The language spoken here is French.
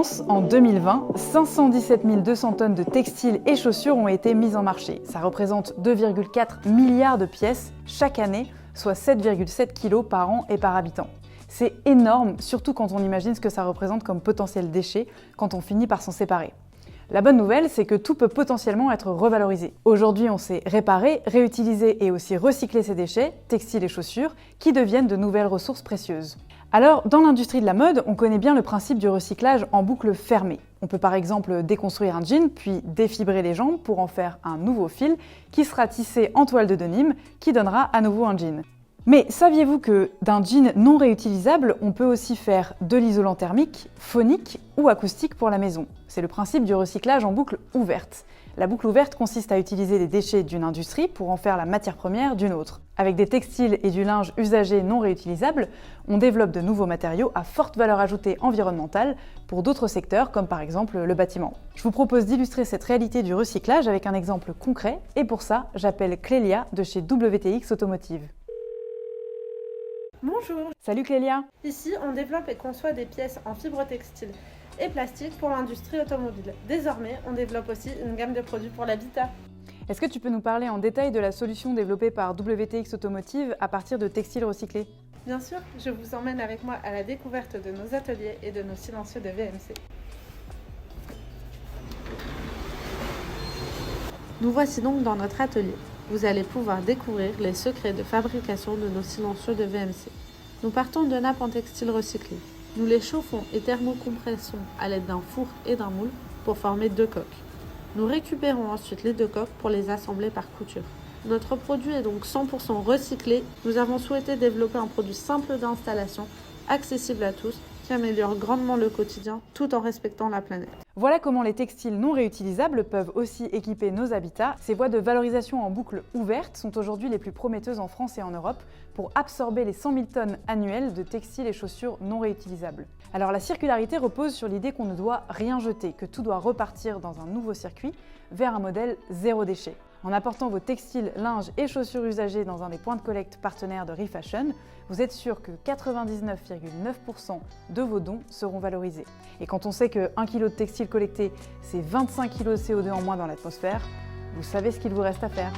France, en 2020, 517 200 tonnes de textiles et chaussures ont été mises en marché. Ça représente 2,4 milliards de pièces chaque année, soit 7,7 kg par an et par habitant. C'est énorme, surtout quand on imagine ce que ça représente comme potentiel déchet quand on finit par s'en séparer. La bonne nouvelle, c'est que tout peut potentiellement être revalorisé. Aujourd'hui, on sait réparer, réutiliser et aussi recycler ces déchets, textiles et chaussures, qui deviennent de nouvelles ressources précieuses. Alors, dans l'industrie de la mode, on connaît bien le principe du recyclage en boucle fermée. On peut par exemple déconstruire un jean, puis défibrer les jambes pour en faire un nouveau fil qui sera tissé en toile de denim, qui donnera à nouveau un jean. Mais saviez-vous que d'un jean non réutilisable, on peut aussi faire de l'isolant thermique, phonique ou acoustique pour la maison? C'est le principe du recyclage en boucle ouverte. La boucle ouverte consiste à utiliser les déchets d'une industrie pour en faire la matière première d'une autre. Avec des textiles et du linge usagé non réutilisables, on développe de nouveaux matériaux à forte valeur ajoutée environnementale pour d'autres secteurs comme par exemple le bâtiment. Je vous propose d'illustrer cette réalité du recyclage avec un exemple concret et pour ça, j'appelle Clélia de chez WTX Automotive. Bonjour. Salut Clélia. Ici, on développe et conçoit des pièces en fibre textile et plastique pour l'industrie automobile. Désormais, on développe aussi une gamme de produits pour l'habitat. Est-ce que tu peux nous parler en détail de la solution développée par WTX Automotive à partir de textiles recyclés? Bien sûr, je vous emmène avec moi à la découverte de nos ateliers et de nos silencieux de VMC. Nous voici donc dans notre atelier. Vous allez pouvoir découvrir les secrets de fabrication de nos silencieux de VMC. Nous partons de nappes en textile recyclé. Nous les chauffons et thermocompressons à l'aide d'un four et d'un moule pour former 2 coques. Nous récupérons ensuite les 2 coques pour les assembler par couture. Notre produit est donc 100% recyclé. Nous avons souhaité développer un produit simple d'installation, accessible à tous, qui améliore grandement le quotidien tout en respectant la planète. Voilà comment les textiles non réutilisables peuvent aussi équiper nos habitats. Ces voies de valorisation en boucle ouverte sont aujourd'hui les plus prometteuses en France et en Europe pour absorber les 100 000 tonnes annuelles de textiles et chaussures non réutilisables. Alors la circularité repose sur l'idée qu'on ne doit rien jeter, que tout doit repartir dans un nouveau circuit vers un modèle zéro déchet. En apportant vos textiles, linges et chaussures usagées dans un des points de collecte partenaires de ReFashion, vous êtes sûr que 99,9% de vos dons seront valorisés. Et quand on sait que 1 kg de textile collecté, c'est 25 kg de CO2 en moins dans l'atmosphère, vous savez ce qu'il vous reste à faire.